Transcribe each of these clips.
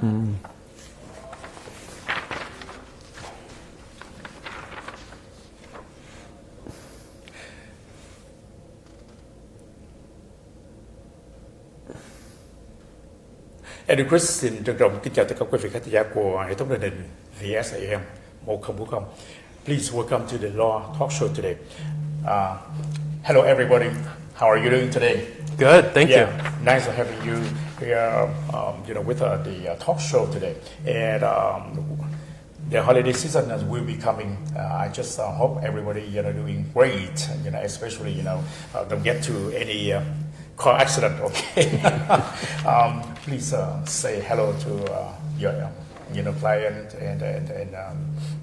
Eddie Chris xin trân trọng kính chào tất cả quý vị khán giả của hệ thống truyền hình VSAM 1040. Please welcome to the Law Talk Show today. Hello everybody, how are you doing today? Good, thank you. Nice to having you here, with the talk show today. And the holiday season will be coming. I just hope everybody, doing great. Especially, don't get to any car accident. Okay. Please say hello to your, client and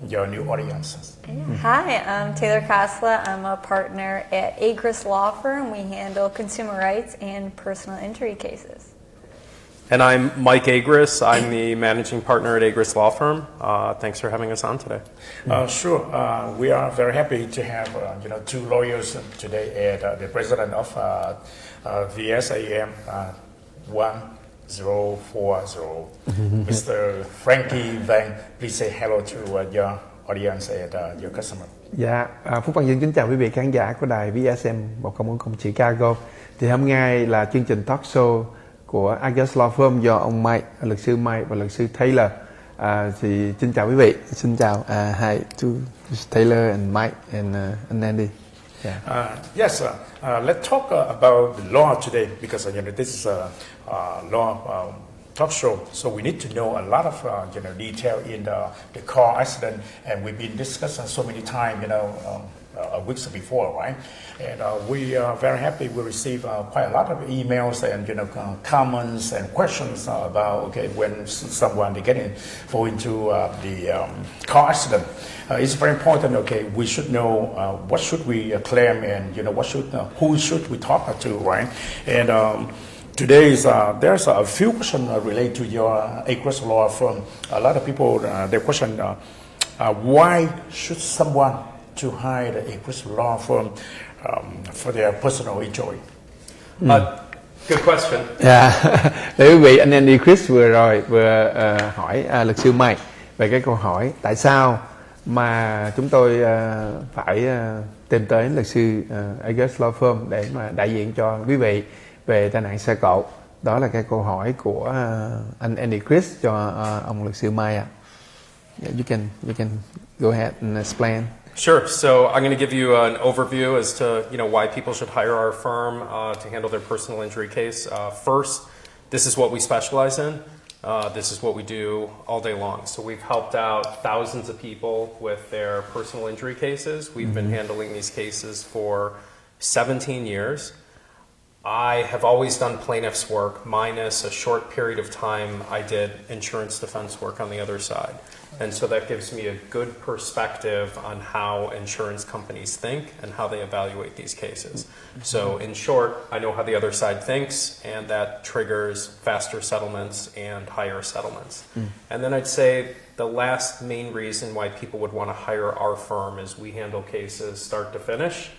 your new audiences. Hi, I'm Taylor Kosla. I'm a partner at Agris Law Firm. We handle consumer rights and personal injury cases. And I'm Mike Agris. I'm the managing partner at Agris Law Firm. Thanks for having us on today. Sure. We are very happy to have two lawyers today at the president of VSAM 1040, Mr. Frankie Vang. Please say hello to your audience and your customer. Dạ, Phúc Văn Dương kính chào quý vị khán giả của đài VSM 1040 Chicago. Thì hôm nay là chương trình talk show của Agris Law Firm do ông Mike, luật sư Mike và luật sư Taylor. Thì xin chào quý vị. Xin chào. Hi to Taylor and Mike and Andy. Yes, let's talk about the law today because this is a law talk show, so we need to know a lot of detail in the car accident, and we've been discussing so many times, weeks before, right? And we are very happy we receive quite a lot of emails and comments and questions about when someone fall into the car accident. It's very important. We should know what should we claim and who should we talk to, right? And today's there's a few questions related to your Agris Law Firm. A lot of people they question why should someone to hire the Agris Law Firm for their personal injury? Good question. Để quý vị, anh Andy Chris vừa hỏi luật sư Mike về cái câu hỏi tại sao mà chúng tôi phải tìm tới luật sư Agris Law Firm để mà đại diện cho quý vị về tai nạn xe cộ. Đó là cái câu hỏi của anh Andy Chris cho ông luật sư Mike. You can go ahead and explain. Sure. So I'm going to give you an overview as to why people should hire our firm to handle their personal injury case. First, this is what we specialize in. This is what we do all day long. So we've helped out thousands of people with their personal injury cases. We've been handling these cases for 17 years. I have always done plaintiff's work, minus a short period of time I did insurance defense work on the other side. And so that gives me a good perspective on how insurance companies think and how they evaluate these cases. So in short, I know how the other side thinks, and that triggers faster settlements and higher settlements. And then I'd say the last main reason why people would want to hire our firm is we handle cases start to finish.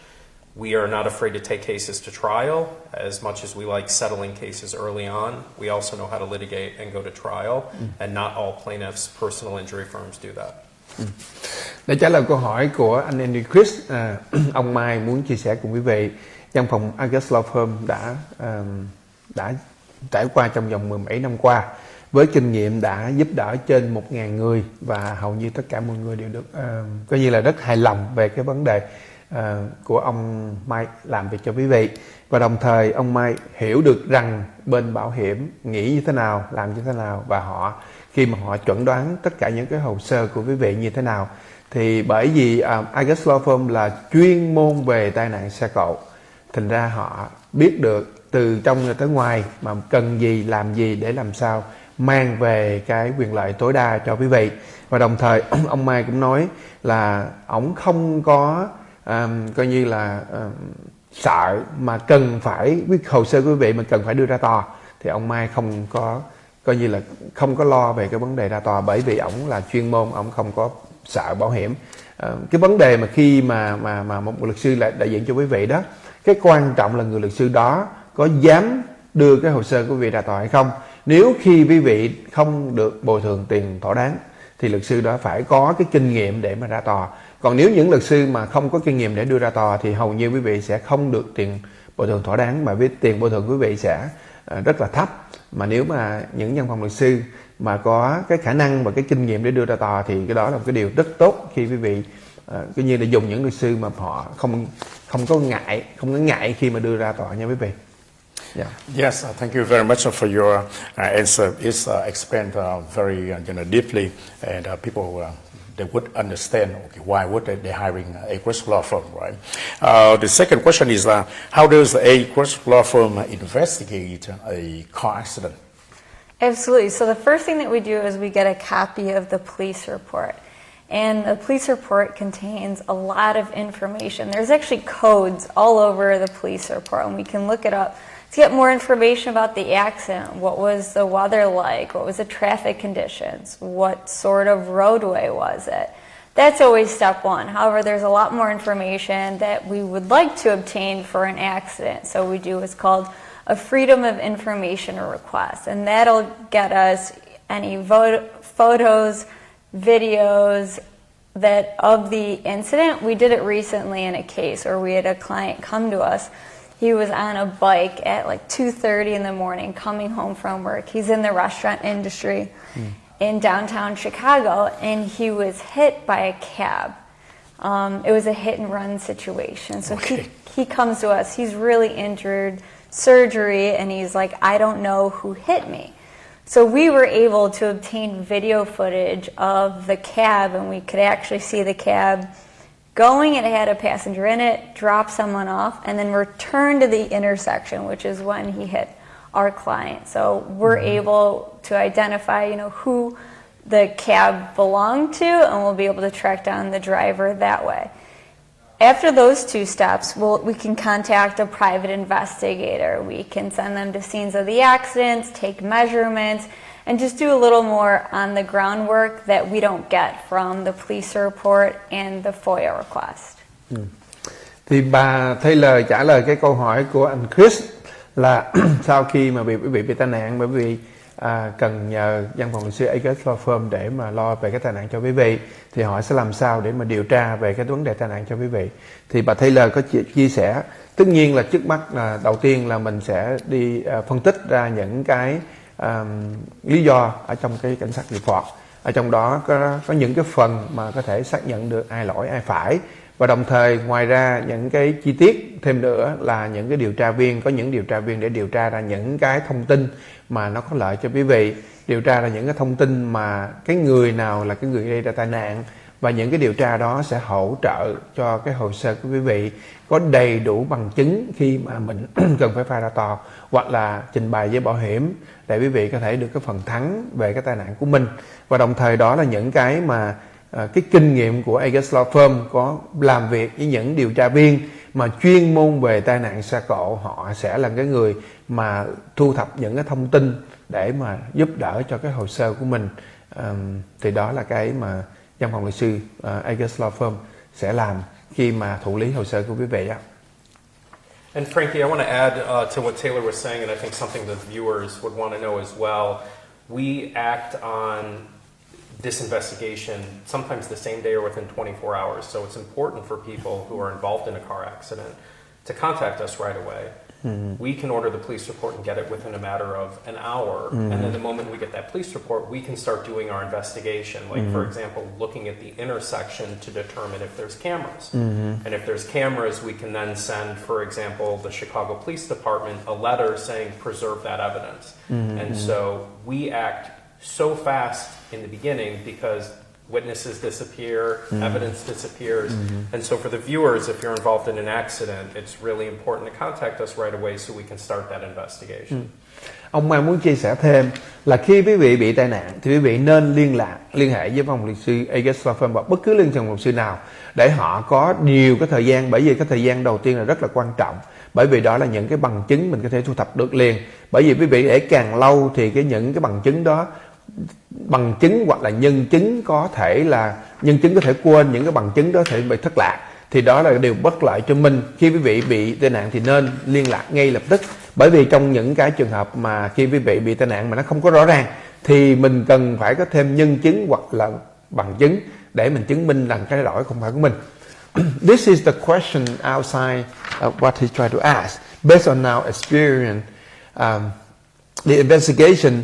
We are not afraid to take cases to trial. As much as we like settling cases early on, we also know how to litigate and go to trial, and not all plaintiffs' personal injury firms do that. Để trả lời câu hỏi của anh Andy Chris, ông Mike muốn chia sẻ cùng quý vị, văn phòng Agris Law Firm đã trải qua trong vòng 17 năm qua với kinh nghiệm đã giúp đỡ trên 1.000 người, và hầu như tất cả mọi người đều được coi như là rất hài lòng về cái vấn đề của ông Mike làm việc cho quý vị. Và đồng thời ông Mike hiểu được rằng bên bảo hiểm nghĩ như thế nào, làm như thế nào, và khi mà họ chuẩn đoán tất cả những cái hồ sơ của quý vị như thế nào. Thì bởi vì Agris Law Firm là chuyên môn về tai nạn xe cộ, thành ra họ biết được từ trong ra tới ngoài mà cần gì, làm gì để làm sao mang về cái quyền lợi tối đa cho quý vị. Và đồng thời ông Mike cũng nói là ổng không có coi như là sợ mà cần phải quyết hồ sơ của quý vị mà cần phải đưa ra tòa, thì ông Mai không có coi như là không có lo về cái vấn đề ra tòa, bởi vì ổng là chuyên môn, ổng không có sợ bảo hiểm. Cái vấn đề mà khi mà một luật sư lại đại diện cho quý vị đó, cái quan trọng là người luật sư đó có dám đưa cái hồ sơ của quý vị ra tòa hay không. nếu khi quý vị không được bồi thường tiền thỏa đáng thì luật sư đó phải có cái kinh nghiệm để mà ra tòa. Còn nếu những luật sư mà không có kinh nghiệm để đưa ra tòa thì hầu như quý vị sẽ không được tiền bồi thường thỏa đáng, mà với tiền bồi thường quý vị sẽ rất là thấp. Mà nếu mà những văn phòng luật sư mà có cái khả năng và cái kinh nghiệm để đưa ra tòa thì cái đó là một cái điều rất tốt khi quý vị coi như là dùng những luật sư mà họ không có ngại khi mà đưa ra tòa nha quý vị. Yeah. Yes, thank you very much for your answer. It's explained very deeply, and people they would understand why would they hiring Acres law firm, right? The second question is how does the Acres law firm investigate a car accident? Absolutely. So the first thing that we do is we get a copy of the police report. And the police report contains a lot of information. There's actually codes all over the police report, and we can look it up to get more information about the accident. What was the weather like? What was the traffic conditions? What sort of roadway was it? That's always step one. However, there's a lot more information that we would like to obtain for an accident. So we do what's called a Freedom of Information request, and that'll get us any photos, videos of the incident. We did it recently in a case where we had a client come to us. He was on a bike at like 2:30 in the morning coming home from work. He's in the restaurant industry in downtown Chicago, and he was hit by a cab. It was a hit and run situation. So he comes to us. He's really injured, surgery, and he's like, I don't know who hit me. So we were able to obtain video footage of the cab, and we could actually see the cab going. It had a passenger in it, drop someone off, and then return to the intersection, which is when he hit our client. So we're able to identify, who the cab belonged to, and we'll be able to track down the driver that way. After those two steps, we can contact a private investigator. We can send them to scenes of the accidents, take measurements, and just do a little more on the groundwork that we don't get from the police report and the FOIA request. Thì bà Taylor trả lời cái câu hỏi của anh Chris là sau khi mà quý vị bị tai nạn, bởi vì cần nhờ văn phòng luật sư Acres Law Firm để mà lo về cái tai nạn cho quý vị, thì họ sẽ làm sao để mà điều tra về cái vấn đề tai nạn cho quý vị. Thì bà Taylor có chia sẻ, tất nhiên là trước mắt là đầu tiên là mình sẽ đi phân tích ra những cái lý do ở trong cái cảnh sát report. Ở trong đó có những cái phần mà có thể xác nhận được ai lỗi ai phải, và đồng thời ngoài ra những cái chi tiết thêm nữa là những cái điều tra viên, có những điều tra viên để điều tra ra những cái thông tin mà nó có lợi cho quý vị, điều tra ra những cái thông tin mà cái người nào là cái người gây ra tai nạn, và những cái điều tra đó sẽ hỗ trợ cho cái hồ sơ của quý vị có đầy đủ bằng chứng khi mà mình cần phải ra tòa hoặc là trình bày với bảo hiểm để quý vị có thể được cái phần thắng về cái tai nạn của mình. Và đồng thời đó là những cái mà cái kinh nghiệm của Acres Law Firm có làm việc với những điều tra viên mà chuyên môn về tai nạn xe cộ, họ sẽ là cái người mà thu thập những cái thông tin để mà giúp đỡ cho cái hồ sơ của mình. Thì đó là cái mà văn phòng luật sư Acres Law Firm sẽ làm khi mà thụ lý hồ sơ của quý vị. And Frankie, I want to add to what Taylor was saying, and I think something the viewers would want to know as well. We act on this investigation sometimes the same day or within 24 hours. So it's important for people who are involved in a car accident to contact us right away. We can order the police report and get it within a matter of an hour. And then the moment we get that police report, we can start doing our investigation. Like, for example, looking at the intersection to determine if there's cameras. And if there's cameras, we can then send, for example, the Chicago Police Department a letter saying, preserve that evidence. And so we act so fast in the beginning because witnesses disappear, evidence disappears. And so for the viewers, if you're involved in an accident, it's really important to contact us right away so we can start that investigation. Ông Mai muốn chia sẻ thêm là khi quý vị bị tai nạn thì quý vị nên liên hệ với phòng luật sư Acres Law Firm hoặc bất cứ liên phòng luật sư nào để họ có nhiều cái thời gian, bởi vì cái thời gian đầu tiên là rất là quan trọng, bởi vì đó là những cái bằng chứng mình có thể thu thập được liền. Bởi vì quý vị để càng lâu thì những cái bằng chứng đó, bằng chứng hoặc là nhân chứng có thể quên, những cái bằng chứng đó thể bị thất lạc, thì đó là điều bất lợi cho mình. Khi quý vị bị tai nạn thì nên liên lạc ngay lập tức, Bởi vì trong những cái trường hợp mà khi quý vị bị tai nạn mà nó không có rõ ràng thì mình cần phải có thêm nhân chứng hoặc là bằng chứng để mình chứng minh rằng cái lỗi không phải của mình. This is the question outside of what he tried to ask. Based on our experience, the investigation,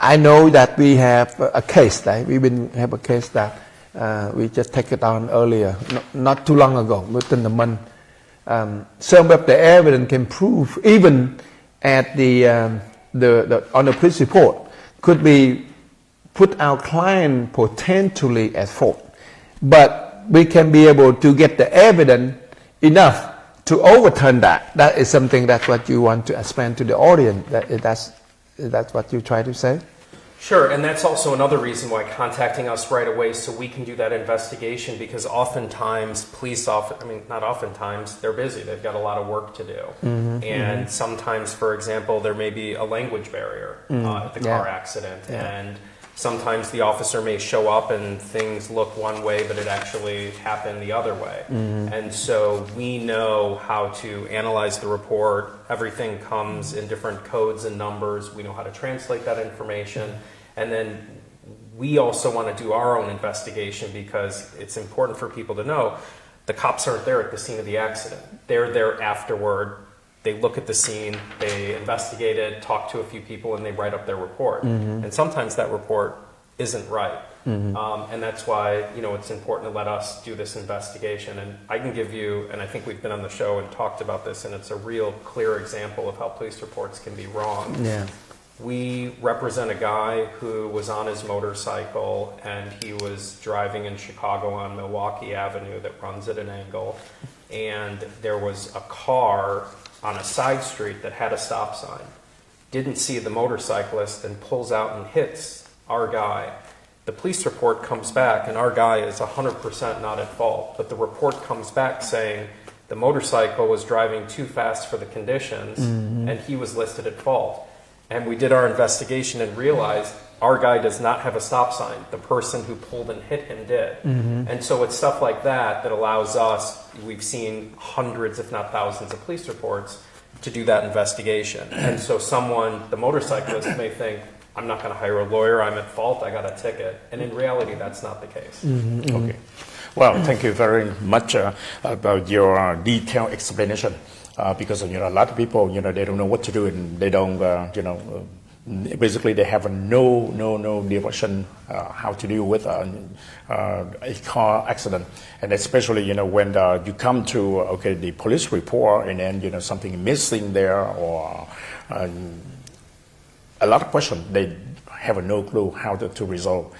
I know that we have a case, right? Have a case that we just take it on earlier, not too long ago, within a month. Some of the evidence can prove, even at the on the police report, could be put our client potentially at fault, but we can be able to get the evidence enough to overturn that. That is something that what you want to explain to the audience. That's what you try to say. Sure, and that's also another reason why contacting us right away so we can do that investigation, because oftentimes not oftentimes, they're busy. They've got a lot of work to do. And sometimes, for example, there may be a language barrier at the car accident. And sometimes the officer may show up and things look one way, but it actually happened the other way. And so we know how to analyze the report. Everything comes in different codes and numbers. We know how to translate that information. And then we also want to do our own investigation, because it's important for people to know the cops aren't there at the scene of the accident. They're there afterward. They look at the scene, they investigate it, talk to a few people, and they write up their report. And sometimes that report isn't right. And that's why, it's important to let us do this investigation. And I can give you, and I think we've been on the show and talked about this, and it's a real clear example of how police reports can be wrong. Yeah. We represent a guy who was on his motorcycle and he was driving in Chicago on Milwaukee Avenue that runs at an angle. And there was a car on a side street that had a stop sign. Didn't see the motorcyclist and pulls out and hits our guy. The police report comes back and our guy is 100% not at fault. But the report comes back saying the motorcycle was driving too fast for the conditions and he was listed at fault. And we did our investigation and realized our guy does not have a stop sign. The person who pulled and hit him did. And so it's stuff like that allows us, we've seen hundreds if not thousands of police reports, to do that investigation. And so the motorcyclist may think, I'm not going to hire a lawyer, I'm at fault, I got a ticket. And in reality, that's not the case. Okay. Well, thank you very much about your detailed explanation. Because a lot of people, they don't know what to do, and they don't, basically they have no direction how to deal with a car accident, and especially when you come to the police report and then something missing there or a lot of questions they have no clue how to resolve.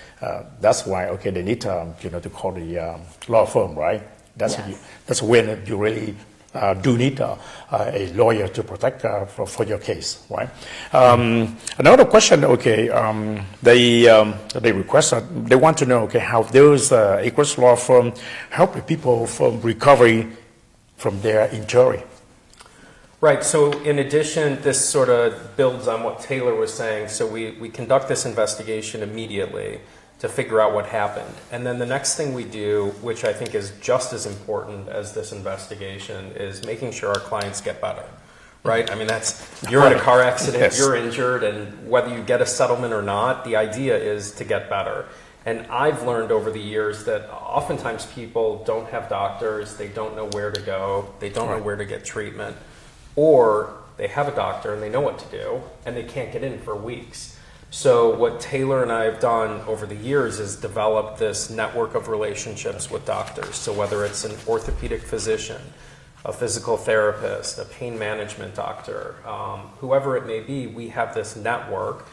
That's why they need to call the law firm, right? That's when you really do need a lawyer to protect for your case, right? Another question, they request, they want to know, how those Equus law firm help people from recovery from their injury. Right, so in addition, this sort of builds on what Taylor was saying. So we conduct this investigation immediately to figure out what happened. And then the next thing we do, which I think is just as important as this investigation, is making sure our clients get better, right? I mean, you're in a car accident, you're injured, and whether you get a settlement or not, the idea is to get better. And I've learned over the years that oftentimes people don't have doctors, they don't know where to go, they don't know where to get treatment, or they have a doctor and they know what to do, and they can't get in for weeks. So what Taylor and I have done over the years is develop this network of relationships with doctors. So whether it's an orthopedic physician, a physical therapist, a pain management doctor, whoever it may be, we have this network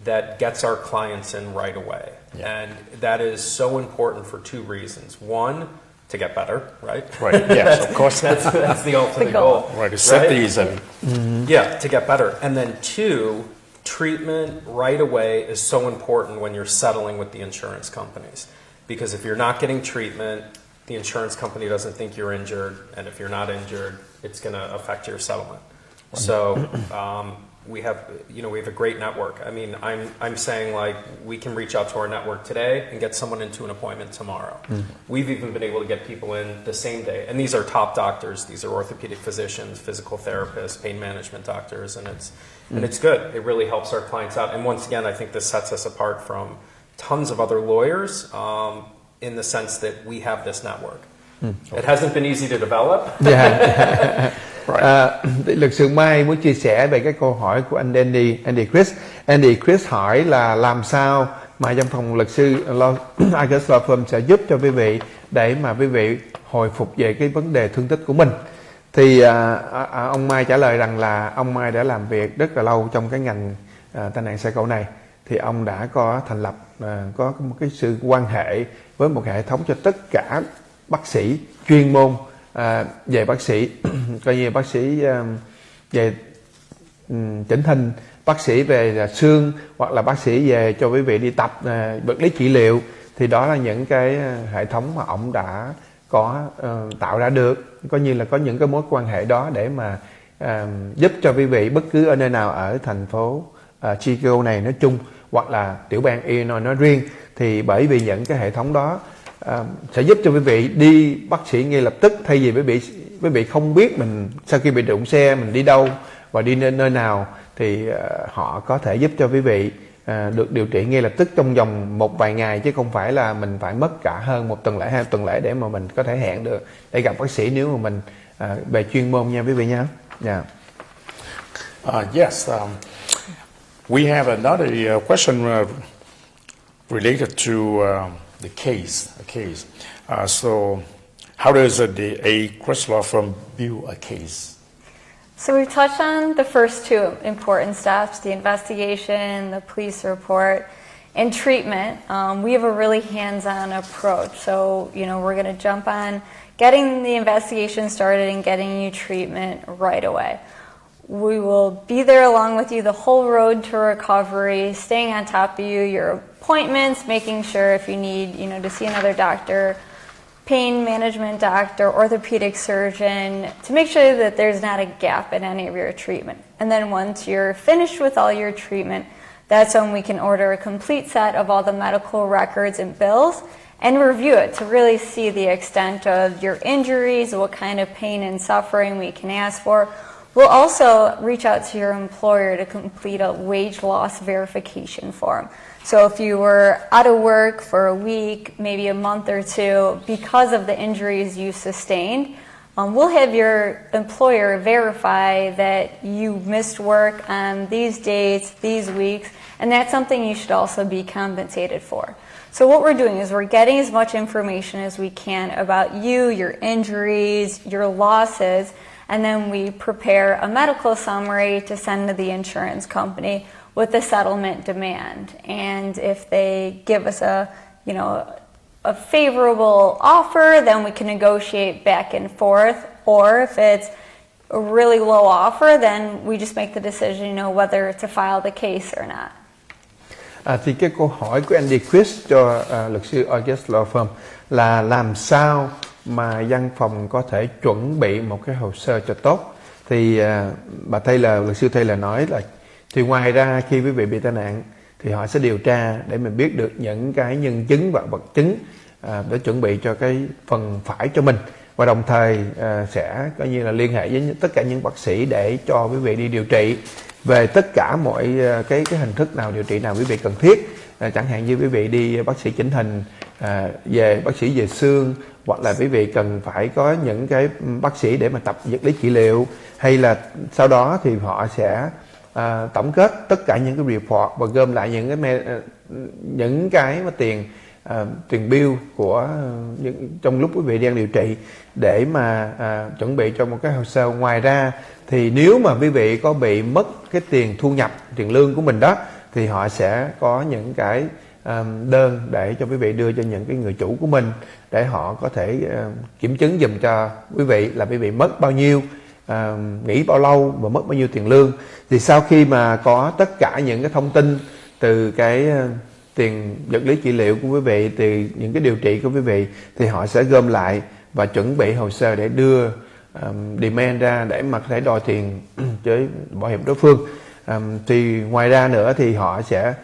that gets our clients in right away. And that is so important for two reasons. One, to get better, right? Right, yes, of course. That's the ultimate goal. Right, to set these. Yeah, to get better. And then two, treatment right away is so important when you're settling with the insurance companies. Because if you're not getting treatment, the insurance company doesn't think you're injured, and if you're not injured, it's going to affect your settlement. So we have a great network. I mean, I'm saying like we can reach out to our network today and get someone into an appointment tomorrow. We've even been able to get people in the same day, and these are top doctors. These are orthopedic physicians, physical therapists, pain management doctors, and it's good. It really helps our clients out. And once again, I think this sets us apart from tons of other lawyers in the sense that we have this network. It hasn't been easy to develop. Thì luật sư Mai muốn chia sẻ về cái câu hỏi của anh Andy Chris. Andy Chris hỏi là làm sao mà văn phòng luật sư August Law Firm sẽ giúp cho quý vị để mà quý vị hồi phục về cái vấn đề thương tích của mình. Thì ông Mai trả lời rằng là ông Mai đã làm việc rất là lâu trong cái ngành tai nạn xe cộ này. Thì ông đã có thành lập có một cái sự quan hệ với một hệ thống cho tất cả bác sĩ chuyên môn về bác sĩ coi như bác sĩ về chỉnh hình, bác sĩ về xương, hoặc là bác sĩ về cho quý vị đi tập vật lý trị liệu. Thì đó là những cái hệ thống mà ông đã có tạo ra được, coi như là có những cái mối quan hệ đó để mà giúp cho quý vị bất cứ ở nơi nào ở thành phố Chicago này nói chung, hoặc là tiểu bang Illinois nói riêng. Thì bởi vì những cái hệ thống đó sẽ giúp cho quý vị đi bác sĩ ngay lập tức, thay vì quý vị không biết mình sau khi bị đụng xe mình đi đâu và đi nơi nào, thì họ có thể giúp cho quý vị được điều trị ngay lập tức trong vòng một vài ngày, chứ không phải là mình phải mất cả hơn một tuần lễ, 2 tuần lễ để mà mình có thể hẹn được để gặp bác sĩ nếu mà mình về chuyên môn nha quý vị nha. Yes, we have another question related to the case. So, how does a Chris Law Firm build a case? So we've touched on the first two important steps, the investigation, the police report, and treatment. We have a really hands-on approach. So, we're going to jump on getting the investigation started and getting you treatment right away. We will be there along with you the whole road to recovery, staying on top of you, your appointments, making sure if you need, to see another doctor, pain management doctor, orthopedic surgeon, to make sure that there's not a gap in any of your treatment. And then once you're finished with all your treatment, that's when we can order a complete set of all the medical records and bills and review it to really see the extent of your injuries, what kind of pain and suffering we can ask for. We'll also reach out to your employer to complete a wage loss verification form. So if you were out of work for a week, maybe a month or two, because of the injuries you sustained, we'll have your employer verify that you missed work on these dates, these weeks, and that's something you should also be compensated for. So what we're doing is we're getting as much information as we can about you, your injuries, your losses, and then we prepare a medical summary to send to the insurance company with the settlement demand. And if they give us a favorable offer, then we can negotiate back and forth. Or if it's a really low offer, then we just make the decision, whether to file the case or not. Thì cái câu hỏi của Andy Chris cho luật sư August Law Firm là làm sao mà văn phòng có thể chuẩn bị một cái hồ sơ cho tốt. Thì bà luật sư Taylor nói là thì ngoài ra khi quý vị bị tai nạn thì họ sẽ điều tra để mình biết được những cái nhân chứng và vật chứng để chuẩn bị cho cái phần phải cho mình, và đồng thời sẽ coi như là liên hệ với tất cả những bác sĩ để cho quý vị đi điều trị về tất cả mọi cái hình thức nào điều trị nào quý vị cần thiết. Chẳng hạn như quý vị đi bác sĩ chỉnh hình, về bác sĩ về xương, hoặc là quý vị cần phải có những cái bác sĩ để mà tập vật lý trị liệu, hay là sau đó thì họ sẽ tổng kết tất cả những cái report và gom lại những cái mà tiền bill của trong lúc quý vị đang điều trị để mà chuẩn bị cho một cái hồ sơ. Ngoài ra thì nếu mà quý vị có bị mất cái tiền thu nhập, tiền lương của mình đó, thì họ sẽ có những cái đơn để cho quý vị đưa cho những cái người chủ của mình để họ có thể kiểm chứng giùm cho quý vị là quý vị mất bao nhiêu, nghỉ bao lâu và mất bao nhiêu tiền lương. Thì sau khi mà có tất cả những cái thông tin từ cái tiền vật lý trị liệu của quý vị, từ những cái điều trị của quý vị, thì họ sẽ gom lại và chuẩn bị hồ sơ để đưa demand ra để mà có thể đòi tiền với bảo hiểm đối phương. Thì ngoài ra nữa thì họ sẽ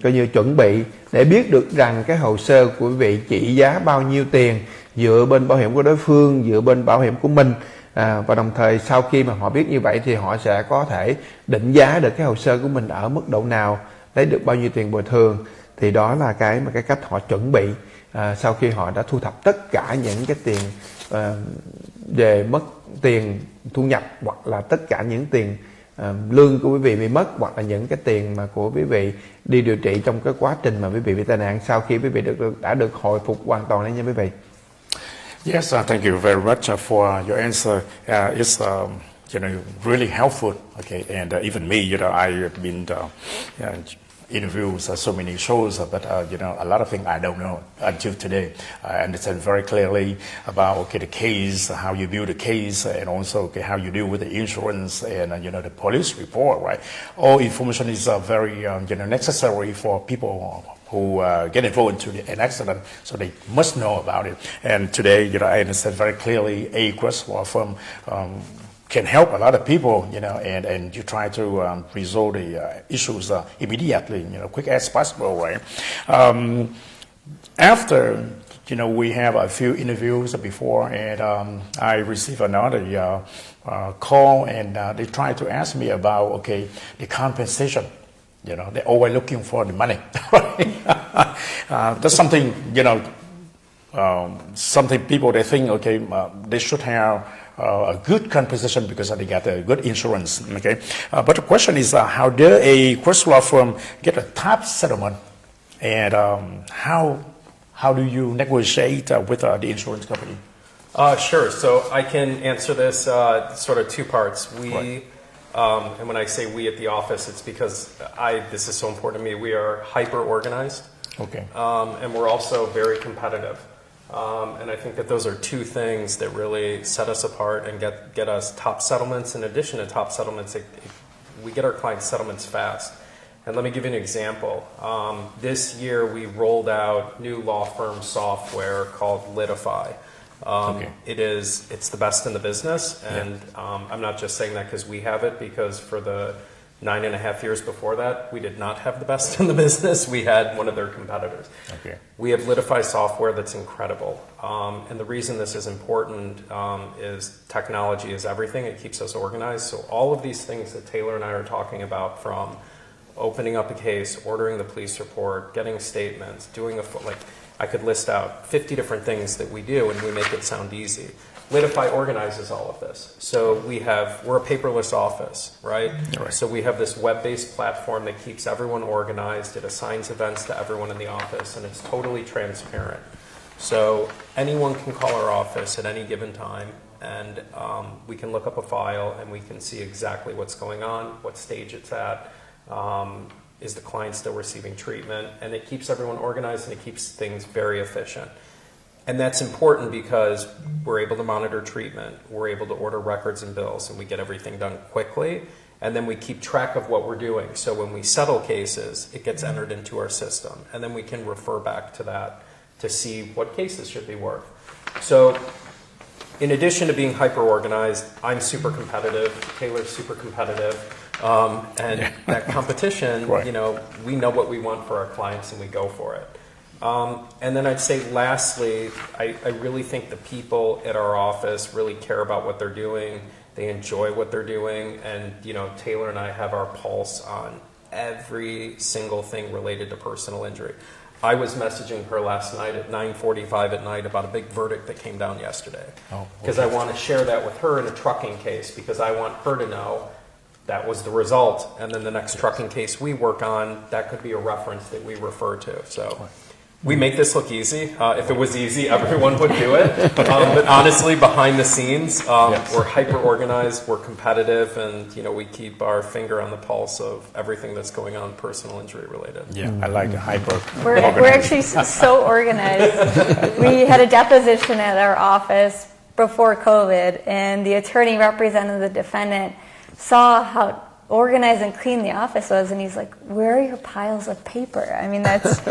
coi như chuẩn bị để biết được rằng cái hồ sơ của quý vị trị giá bao nhiêu tiền, dựa bên bảo hiểm của đối phương, dựa bên bảo hiểm của mình. Và đồng thời sau khi mà họ biết như vậy thì họ sẽ có thể định giá được cái hồ sơ của mình ở mức độ nào, lấy được bao nhiêu tiền bồi thường. Thì đó là cái cách họ chuẩn bị sau khi họ đã thu thập tất cả những cái tiền về mất tiền thu nhập, hoặc là tất cả những tiền lương của quý vị bị mất, hoặc là những cái tiền mà của quý vị đi điều trị trong cái quá trình mà quý vị bị tai nạn, sau khi quý vị đã được hồi phục hoàn toàn đấy nha quý vị. Yes, thank you very much for your answer. It's really helpful. Okay, and even me, I have been interviews, so many shows, but a lot of things I don't know until today. I understand very clearly about the case, how you build the case, and also how you deal with the insurance and the police report. Right, all information is very necessary for people who get involved into an accident, so they must know about it. And today, I understand very clearly a Quest law firm can help a lot of people, and you try to resolve the issues immediately, quick as possible, right? After, we have a few interviews before, and I received another call, and they tried to ask me about, the compensation. They're always looking for the money, right? That's something, something people, they think, they should have a good compensation because they got a good insurance, okay? But the question is, how does a Quest law firm get a top settlement, and how do you negotiate with the insurance company? Sure. So I can answer this sort of two parts. Right. And when I say we at the office, it's because this is so important to me. We are hyper organized. Okay. And we're also very competitive. And I think that those are two things that really set us apart and get us top settlements. In addition to top settlements, we get our clients settlements fast. And let me give you an example. This year we rolled out new law firm software called Litify. It's the best in the business, and I'm not just saying that because we have it, because for the 9.5 years before that, we did not have the best in the business. We had one of their competitors. Okay. We have Litify software that's incredible. And the reason this is important is technology is everything. It keeps us organized. So all of these things that Taylor and I are talking about, from opening up a case, ordering the police report, getting statements, I could list out 50 different things that we do, and we make it sound easy. Litify organizes all of this. So we're a paperless office, right? Right. So we have this web-based platform that keeps everyone organized. It assigns events to everyone in the office, and it's totally transparent. So anyone can call our office at any given time, and we can look up a file, and we can see exactly what's going on, what stage it's at. Is the client still receiving treatment? And it keeps everyone organized, and it keeps things very efficient. And that's important because we're able to monitor treatment, we're able to order records and bills, and we get everything done quickly. And then we keep track of what we're doing. So when we settle cases, it gets entered into our system. And then we can refer back to that to see what cases should be worth. So in addition to being hyper-organized, I'm super competitive, Taylor's super competitive. That competition, right. We know what we want for our clients, and we go for it. And then I'd say lastly, I really think the people at our office really care about what they're doing. They enjoy what they're doing. And, Taylor and I have our pulse on every single thing related to personal injury. I was messaging her last night at 9:45 at night about a big verdict that came down yesterday. Because I want to share that with her in a trucking case, because I want her to know that was the result, and then the next trucking case we work on, that could be a reference that we refer to. So we make this look easy. If it was easy, everyone would do it. But honestly, behind the scenes, we're hyper-organized, we're competitive, and we keep our finger on the pulse of everything that's going on personal injury related. Yeah, I like the hyper. We're actually so organized. We had a deposition at our office before COVID, and the attorney representing the defendant saw how organized and clean the office was, and he's like, where are your piles of paper? I mean, that's,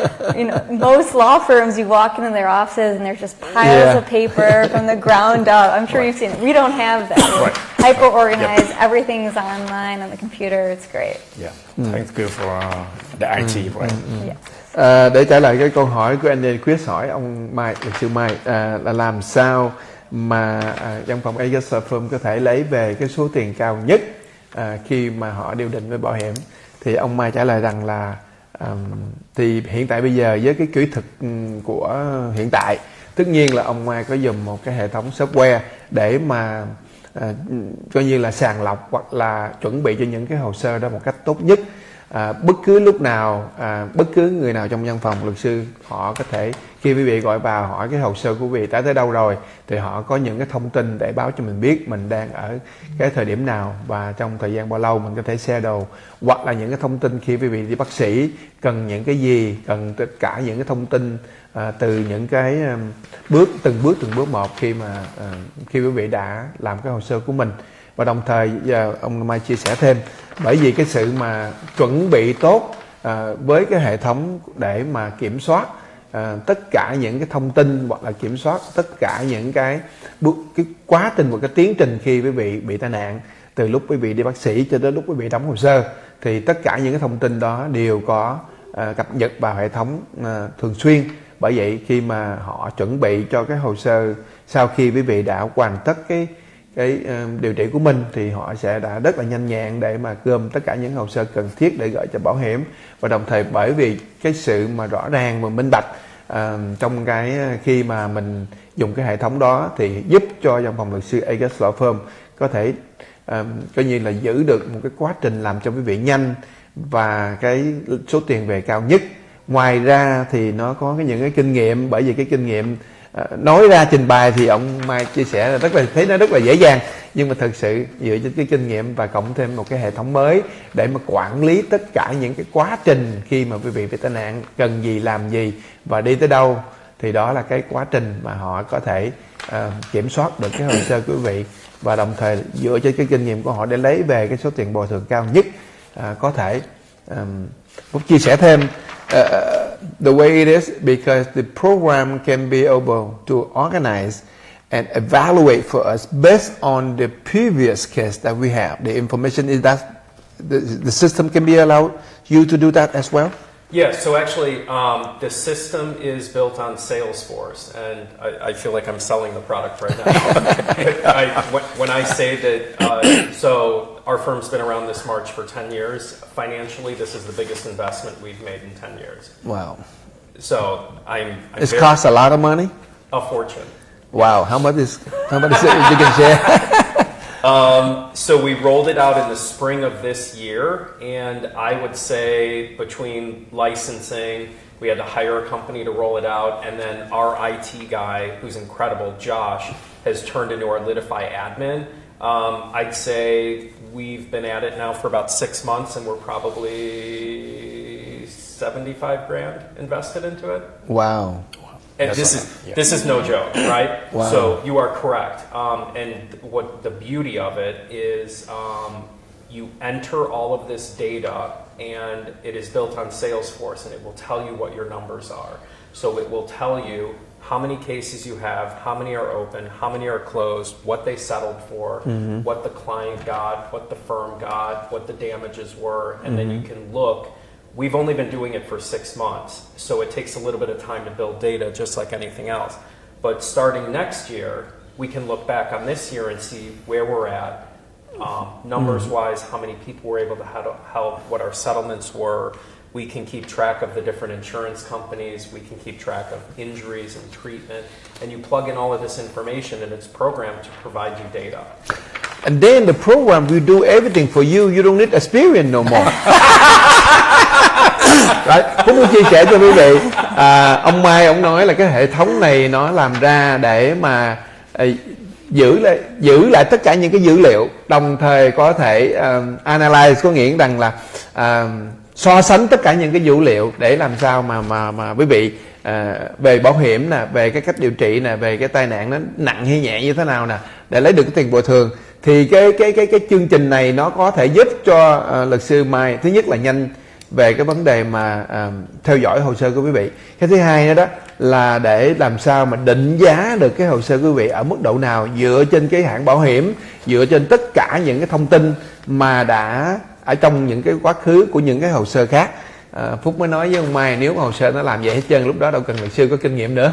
most law firms, you walk into their offices and there's just piles of paper from the ground up. I'm sure you've seen it. We don't have that. We're hyper-organized. Everything is online on the computer. It's great. Yeah, thank you for the IT, right? Yeah. Để trả lời cái câu hỏi của anh Chris hỏi ông Mai, luật sư Mai, là làm sao mà văn phòng Aegis Law Firm có thể lấy về cái số tiền cao nhất khi mà họ điều định với bảo hiểm, thì ông Mai trả lời rằng là thì hiện tại bây giờ với cái kỹ thuật của hiện tại, tất nhiên là ông Mai có dùng một cái hệ thống software để mà coi như là sàng lọc hoặc là chuẩn bị cho những cái hồ sơ đó một cách tốt nhất. Bất cứ lúc nào, bất cứ người nào trong văn phòng luật sư, họ có thể khi quý vị gọi vào hỏi cái hồ sơ của quý vị đã tới đâu rồi, thì họ có những cái thông tin để báo cho mình biết mình đang ở cái thời điểm nào và trong thời gian bao lâu mình có thể xe đồ, hoặc là những cái thông tin khi quý vị đi bác sĩ cần những cái gì, cần tất cả những cái thông tin từ những cái từng bước một khi quý vị đã làm cái hồ sơ của mình. Và đồng thời giờ ông Mai chia sẻ thêm, bởi vì cái sự mà chuẩn bị tốt với cái hệ thống để mà kiểm soát tất cả những cái thông tin, hoặc là kiểm soát tất cả những cái quá trình và cái tiến trình khi quý vị bị tai nạn, từ lúc quý vị đi bác sĩ cho đến lúc quý vị đóng hồ sơ, thì tất cả những cái thông tin đó đều có cập nhật vào hệ thống thường xuyên. Bởi vậy khi mà họ chuẩn bị cho cái hồ sơ sau khi quý vị đã hoàn tất cái điều trị của mình, thì họ sẽ đã rất là nhanh nhẹn để mà gom tất cả những hồ sơ cần thiết để gửi cho bảo hiểm. Và đồng thời bởi vì cái sự mà rõ ràng và minh bạch trong cái khi mà mình dùng cái hệ thống đó, thì giúp cho văn phòng luật sư Aegis Law Firm có thể coi như là giữ được một cái quá trình làm cho quý vị nhanh và cái số tiền về cao nhất. Ngoài ra thì nó có những cái kinh nghiệm, bởi vì cái kinh nghiệm nói ra trình bày thì ông Mai chia sẻ là thấy nó rất là dễ dàng, nhưng mà thực sự dựa trên cái kinh nghiệm và cộng thêm một cái hệ thống mới để mà quản lý tất cả những cái quá trình khi mà quý vị bị tai nạn, cần gì, làm gì và đi tới đâu, thì đó là cái quá trình mà họ có thể kiểm soát được cái hồ sơ của quý vị, và đồng thời dựa trên cái kinh nghiệm của họ để lấy về cái số tiền bồi thường cao nhất có thể. Cũng chia sẻ thêm the way it is, because the program can be able to organize and evaluate for us based on the previous case that we have. The information is that the system can be allowed you to do that as well. Yeah, so actually the system is built on Salesforce, and I feel like I'm selling the product right now. When I say that, so our firm's been around this March for 10 years. Financially, this is the biggest investment we've made in 10 years. Wow. So It's cost a lot of money? A fortune. Wow, how much is it you can share? So we rolled it out in the spring of this year, and I would say between licensing, we had to hire a company to roll it out, and then our IT guy, who's incredible, Josh, has turned into our Litify admin. I'd say we've been at it now for about 6 months, and we're probably 75 grand invested into it. Wow. And this is no joke, right? Wow. So you are correct. And what the beauty of it is you enter all of this data, and it is built on Salesforce, and it will tell you what your numbers are. So it will tell you how many cases you have, how many are open, how many are closed, what they settled for, what the client got, what the firm got, what the damages were, and then you can look. We've only been doing it for 6 months, so it takes a little bit of time to build data, just like anything else. But starting next year, we can look back on this year and see where we're at, numbers-wise, how many people were able to help, what our settlements were. We can keep track of the different insurance companies. We can keep track of injuries and treatment. And you plug in all of this information, and it's programmed to provide you data. And then the program will do everything for you. You don't need experience no more. Right. Cũng muốn chia sẻ cho quý vị, ông Mai ông nói là cái hệ thống này nó làm ra để mà giữ lại tất cả những cái dữ liệu, đồng thời có thể analyze, có nghĩa rằng là so sánh tất cả những cái dữ liệu để làm sao mà quý vị về bảo hiểm nè, về cái cách điều trị nè, về cái tai nạn nó nặng hay nhẹ như thế nào nè, để lấy được cái tiền bồi thường. Thì cái chương trình này nó có thể giúp cho luật sư Mai thứ nhất là nhanh về cái vấn đề mà theo dõi hồ sơ của quý vị. Cái thứ hai nữa đó là để làm sao mà định giá được cái hồ sơ của quý vị ở mức độ nào dựa trên cái hãng bảo hiểm, dựa trên tất cả những cái thông tin mà đã ở trong những cái quá khứ của những cái hồ sơ khác. Phúc mới nói với ông Mai nếu hồ sơ nó làm vậy hết trơn lúc đó đâu cần luật sư có kinh nghiệm nữa.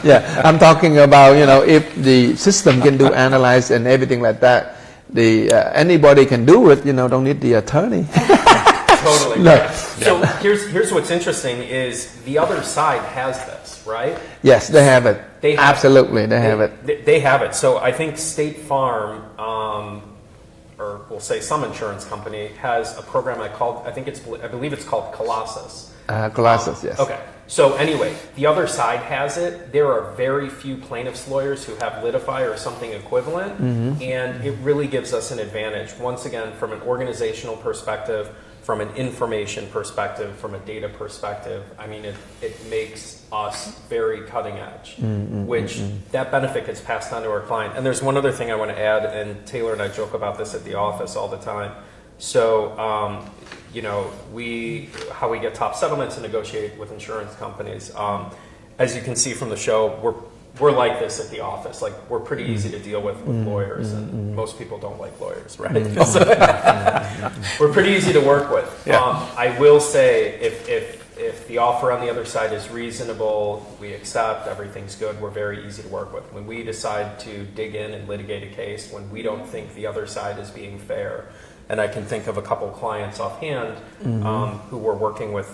Yeah, I'm talking about if the system can do analyze and everything like that, anybody can do it. Don't need the attorney. Totally. No. So here's what's interesting is the other side has this, right? Yes, they have it. Absolutely, they have it. They have it. So I think State Farm, or we'll say some insurance company, has a program I believe it's called Colossus. Colossus, yes. Okay. So anyway, the other side has it. There are very few plaintiffs' lawyers who have Litify or something equivalent, and it really gives us an advantage. Once again, from an organizational perspective, from an information perspective, from a data perspective, I mean, it makes us very cutting edge, which that benefit gets passed on to our client. And there's one other thing I want to add, and Taylor and I joke about this at the office all the time. So, how we get top settlements and negotiate with insurance companies. As you can see from the show, we're like this at the office. Like, we're pretty easy to deal with lawyers, and most people don't like lawyers, right? So, we're pretty easy to work with. Yeah. I will say, if the offer on the other side is reasonable, we accept, everything's good, we're very easy to work with. When we decide to dig in and litigate a case, when we don't think the other side is being fair, and I can think of a couple clients offhand who we're working with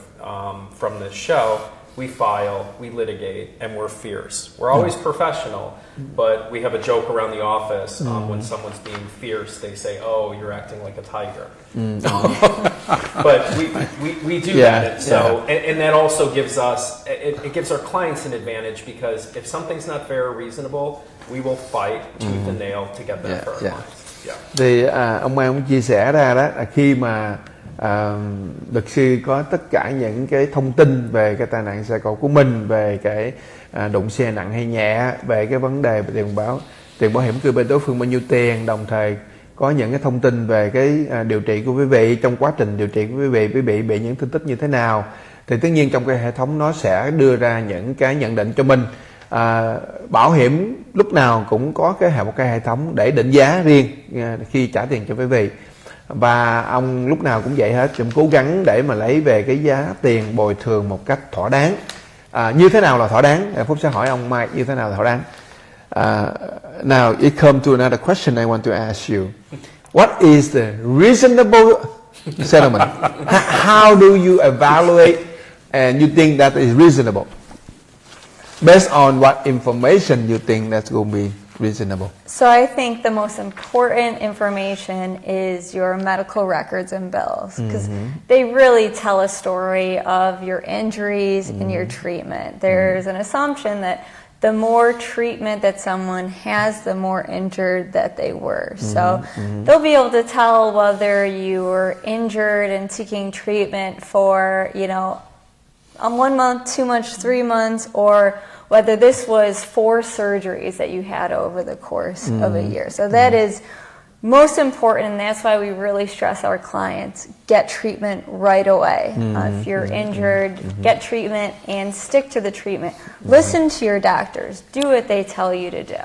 from this show. We file, we litigate, and we're fierce. We're always professional, but we have a joke around the office. When someone's being fierce, they say, "Oh, you're acting like a tiger." But we do that, and so and that also gives us it gives our clients an advantage, because if something's not fair or reasonable, we will fight tooth and nail to get that for our clients. Thì ông Mai cũng chia sẻ ra đó là khi mà luật sư có tất cả những cái thông tin về cái tai nạn xe cộ của mình, về cái đụng xe nặng hay nhẹ, về cái vấn đề về tiền bảo hiểm của bên đối phương bao nhiêu tiền, đồng thời có những cái thông tin về cái điều trị của quý vị, trong quá trình điều trị của quý vị bị những thương tích như thế nào, thì tất nhiên trong cái hệ thống nó sẽ đưa ra những cái nhận định cho mình. Bảo hiểm lúc nào cũng có một cái hệ thống để định giá riêng khi trả tiền cho quý vị, và ông lúc nào cũng vậy hết, cũng cố gắng để mà lấy về cái giá tiền bồi thường một cách thỏa đáng. Như thế nào là thỏa đáng? Phúc sẽ hỏi ông Mike như thế nào là thỏa đáng. Now it comes to another question I want to ask you. What is the reasonable settlement? How do you evaluate and you think that is reasonable? Based on what information you think that's going to be reasonable? So I think the most important information is your medical records and bills, because they really tell a story of your injuries and your treatment. There's an assumption that the more treatment that someone has, the more injured that they were. So they'll be able to tell whether you were injured and seeking treatment for, 1 month, 2 months, 3 months, or whether this was 4 surgeries that you had over the course of a year. So that is most important, and that's why we really stress our clients, get treatment right away. If you're injured, get treatment and stick to the treatment. Listen to your doctors. Do what they tell you to do.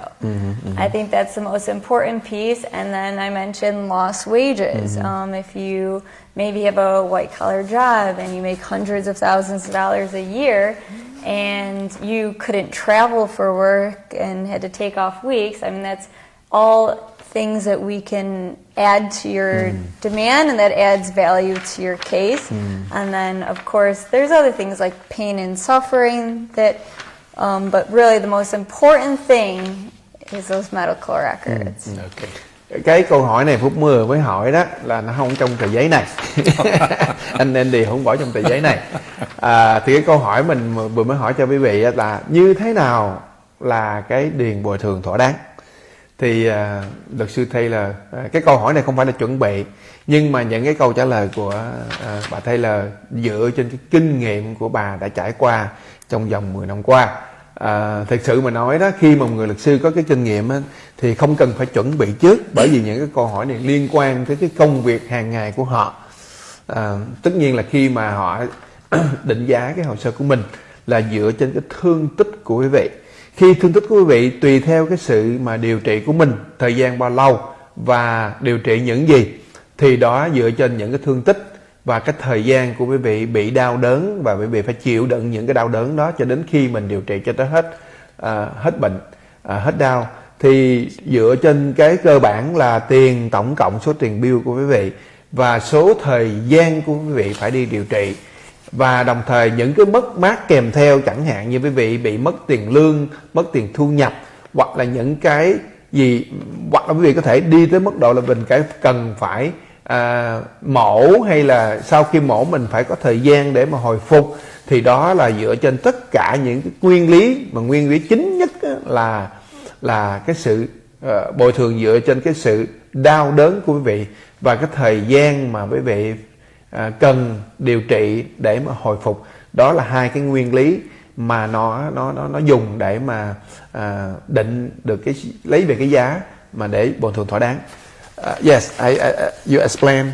I think that's the most important piece. And then I mentioned lost wages. If you maybe have a white-collar job and you make hundreds of thousands of dollars a year, and you couldn't travel for work and had to take off weeks, I mean, that's all things that we can add to your demand, and that adds value to your case. And then, of course, there's other things like pain and suffering that, but really the most important thing is those medical records. Okay. Cái câu hỏi này Phúc Mưa mới hỏi đó là nó không trong tờ giấy này. Anh Andy không bỏ trong tờ giấy này. Thì cái câu hỏi mình vừa mới hỏi cho quý vị là như thế nào là cái điền bồi thường thỏa đáng. Thì luật sư Taylor, cái câu hỏi này không phải là chuẩn bị, nhưng mà những cái câu trả lời của bà Taylor dựa trên cái kinh nghiệm của bà đã trải qua trong vòng 10 năm qua. thật sự mà nói đó, khi mà một người luật sư có cái kinh nghiệm á, thì không cần phải chuẩn bị trước, bởi vì những cái câu hỏi này liên quan tới cái công việc hàng ngày của họ. Tất nhiên là khi mà họ định giá cái hồ sơ của mình là dựa trên cái thương tích của quý vị. Khi thương tích của quý vị tùy theo cái sự mà điều trị của mình, thời gian bao lâu và điều trị những gì, thì đó dựa trên những cái thương tích và cái thời gian của quý vị bị đau đớn, và quý vị phải chịu đựng những cái đau đớn đó cho đến khi mình điều trị cho tới hết bệnh, hết đau. Thì dựa trên cái cơ bản là tổng cộng số tiền bill của quý vị và số thời gian của quý vị phải đi điều trị, và đồng thời những cái mất mát kèm theo, chẳng hạn như quý vị bị mất tiền lương, mất tiền thu nhập, hoặc là những cái gì, hoặc là quý vị có thể đi tới mức độ là mình cần phải mổ, hay là sau khi mổ mình phải có thời gian để mà hồi phục, thì đó là dựa trên tất cả những cái nguyên lý, mà nguyên lý chính nhất là cái sự bồi thường dựa trên cái sự đau đớn của quý vị và cái thời gian mà quý vị cần điều trị để mà hồi phục. Đó là hai cái nguyên lý mà nó dùng để mà định được lấy về cái giá mà để bồi thường thỏa đáng. Yes, you explain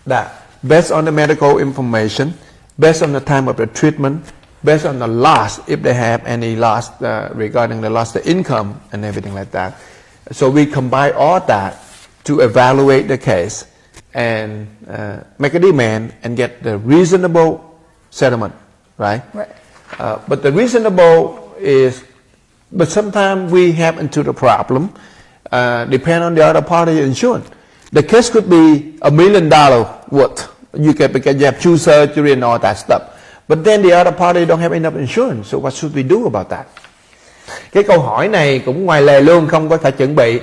that based on the medical information, based on the time of the treatment, based on the loss, if they have any loss regarding the loss of income and everything like that. So we combine all that to evaluate the case and make a demand and get the reasonable settlement, right? Right. But the reasonable is, but sometimes we have into the problem, depend on the other party insurance. The case could be $1 million worth. Because you have two surgery and all that stuff. But then the other party don't have enough insurance. So what should we do about that? Cái câu hỏi này cũng ngoài lề luôn, không có phải chuẩn bị.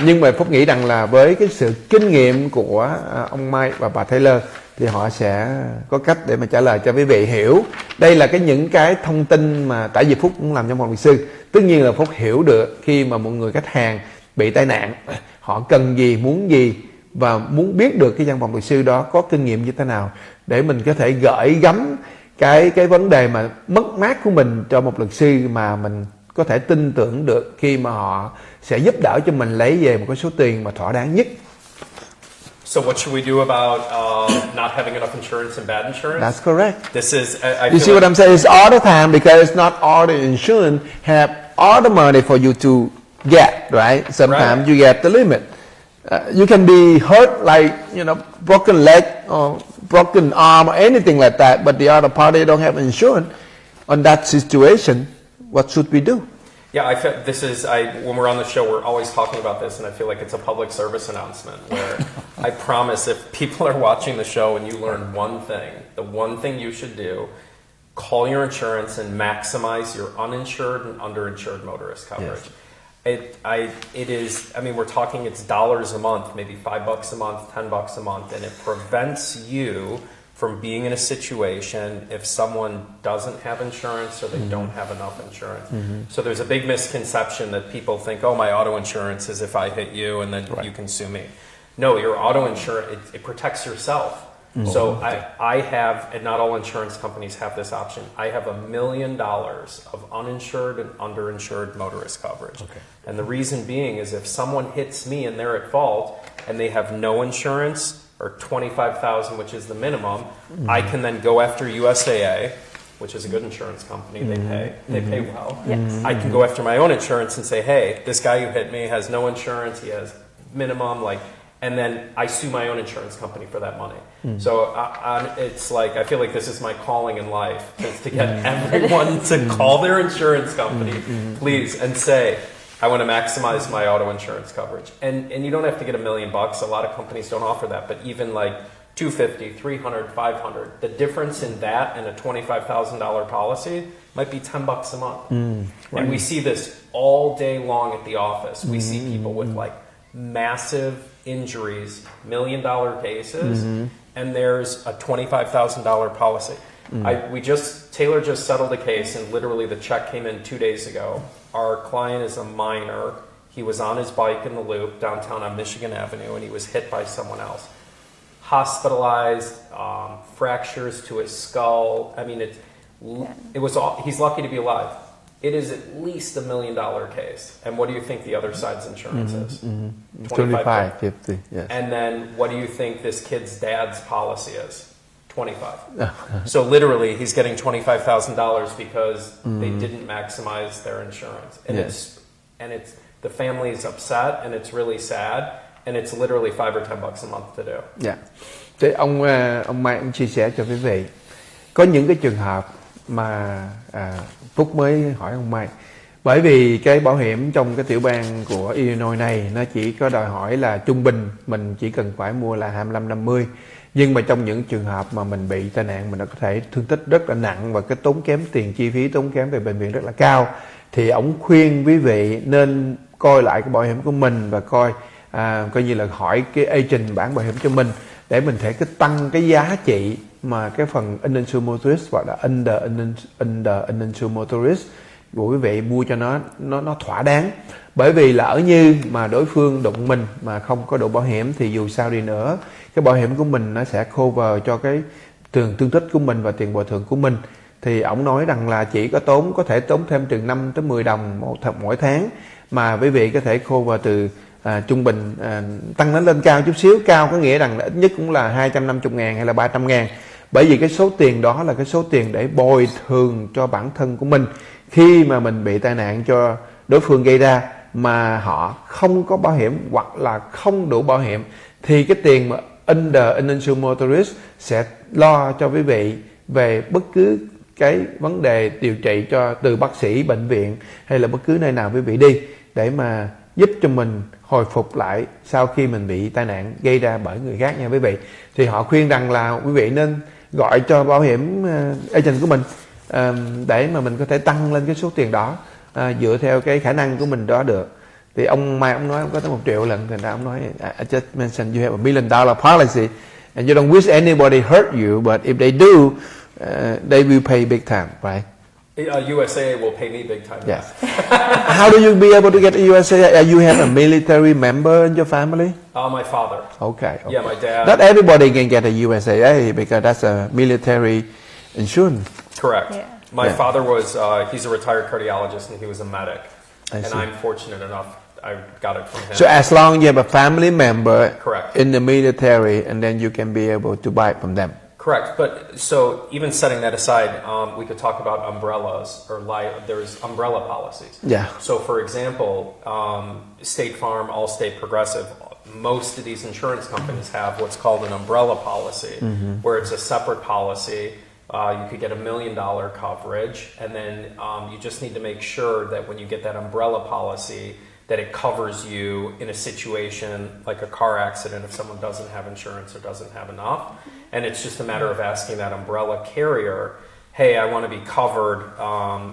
Nhưng mà Phúc nghĩ rằng là với cái sự kinh nghiệm của ông Mike và bà Taylor thì họ sẽ có cách để mà trả lời cho quý vị hiểu. Đây là những cái thông tin mà tại vì Phúc cũng làm trong một luật sư. Tất nhiên là Phúc hiểu được khi mà một người khách hàng bị tai nạn, họ cần gì, muốn gì, và muốn biết được cái văn phòng luật sư đó có kinh nghiệm như thế nào để mình có thể gửi gắm cái vấn đề mà mất mát của mình cho một luật sư mà mình có thể tin tưởng được, khi mà họ sẽ giúp đỡ cho mình lấy về một cái số tiền mà thỏa đáng nhất. So what should we do about not having enough insurance and bad insurance? That's correct. This is I You see what I'm saying? It's all the time, because not all the insurance have all the money for you to get, right? Sometimes you get the limit. You can be hurt like, broken leg or broken arm or anything like that, but the other party don't have insurance. On that situation, what should we do? Yeah, I feel when we're on the show, we're always talking about this, and I feel like it's a public service announcement where I promise if people are watching the show and you learn one thing, the one thing you should do, call your insurance and maximize your uninsured and underinsured motorist coverage. Yes. We're talking, it's dollars a month, maybe $5 a month, $10 a month, and it prevents you from being in a situation if someone doesn't have insurance or they don't have enough insurance. So there's a big misconception that people think, oh, my auto insurance is if I hit you and then you can sue me. No, your auto insurance, it protects yourself. So I have, and not all insurance companies have this option, I have $1 million of uninsured and underinsured motorist coverage. Okay. And the reason being is if someone hits me and they're at fault and they have no insurance or $25,000, which is the minimum, I can then go after USAA, which is a good insurance company. They pay well. Yes. I can go after my own insurance and say, hey, this guy who hit me has no insurance, he has minimum, and then I sue my own insurance company for that money. So it's like, I feel like this is my calling in life, is to get everyone to call their insurance company, please, and say, I want to maximize my auto insurance coverage. And you don't have to get $1 million. A lot of companies don't offer that, but even like $250, $300, $500, the difference in that and a $25,000 policy might be $10 a month. Right. And we see this all day long at the office. We see people with like massive injuries, $1 million cases, and there's a $25,000 policy. Taylor just settled a case, and literally the check came in 2 days ago. Our client is a minor. He was on his bike in the loop downtown on Michigan Avenue, and he was hit by someone else. Hospitalized, fractures to his skull. I mean, he's lucky to be alive. it is at least $1 million case. And what do you think the other side's insurance is? 25, 50, yes. And then what do you think this kid's dad's policy is? 25. So literally, he's getting $25,000 because they didn't maximize their insurance, and Yes. it's the family is upset, and it's really sad, and it's literally $5 or $10 a month to do. Dạ. Thế ông Mai ông chia sẻ cho quý vị, có những cái trường hợp mà Phúc mới hỏi ông Mai, bởi vì cái bảo hiểm trong cái tiểu bang của Illinois này nó chỉ có đòi hỏi là trung bình mình chỉ cần phải mua là 25-50, nhưng mà trong những trường hợp mà mình bị tai nạn mình đã có thể thương tích rất là nặng và cái tốn kém tiền chi phí tốn kém về bệnh viện rất là cao, thì ông khuyên quý vị nên coi lại cái bảo hiểm của mình và coi như là hỏi cái agent bán bảo hiểm cho mình để mình thể cái tăng cái giá trị mà cái phần uninsured motorist hoặc là under uninsured motorist của quý vị mua cho nó thỏa đáng. Bởi vì lỡ như mà đối phương đụng mình mà không có đủ bảo hiểm thì dù sao đi nữa cái bảo hiểm của mình nó sẽ cover cho cái tiền thương tích của mình và tiền bồi thường của mình. Thì ổng nói rằng là chỉ có thể tốn thêm từ 5 tới 10 đồng mỗi tháng, mà quý vị có thể cover từ trung bình tăng nó lên cao chút xíu, cao có nghĩa rằng là ít nhất cũng là 250.000 hay là 300.000, bởi vì cái số tiền đó là cái số tiền để bồi thường cho bản thân của mình khi mà mình bị tai nạn cho đối phương gây ra mà họ không có bảo hiểm hoặc là không đủ bảo hiểm, thì cái tiền mà under uninsured motorist sẽ lo cho quý vị về bất cứ cái vấn đề điều trị cho từ bác sĩ, bệnh viện hay là bất cứ nơi nào quý vị đi để mà giúp cho mình hồi phục lại sau khi mình bị tai nạn gây ra bởi người khác nha quý vị. Thì họ khuyên rằng là quý vị nên gọi cho bảo hiểm agent của mình để mà mình có thể tăng lên cái số tiền đó dựa theo cái khả năng của mình đó được. Thì ông Mai ông nói ông có tới 1 triệu lần, thành ra ông nói I just mentioned you have $1 million policy and you don't wish anybody hurt you, but if they do they will pay big time, right? USA will pay me big time. Yes. How do you be able to get a USA? You have a military member in your family? My father. Okay. Yeah, my dad. Not everybody can get a USAA because that's a military insurance. Correct. Yeah. My father was, he's a retired cardiologist and he was a medic. I And see. I'm fortunate enough I got it from him. So as long as you have a family member Correct. in the military, and then you can be able to buy it from them. Correct. But so even setting that aside, we could talk about umbrellas or there's umbrella policies. Yeah. So for example, State Farm, Allstate, Progressive, most of these insurance companies have what's called an umbrella policy, where it's a separate policy. You could get $1 million coverage, and then you just need to make sure that when you get that umbrella policy, that it covers you in a situation like a car accident if someone doesn't have insurance or doesn't have enough. And it's just a matter of asking that umbrella carrier, hey, I want to be covered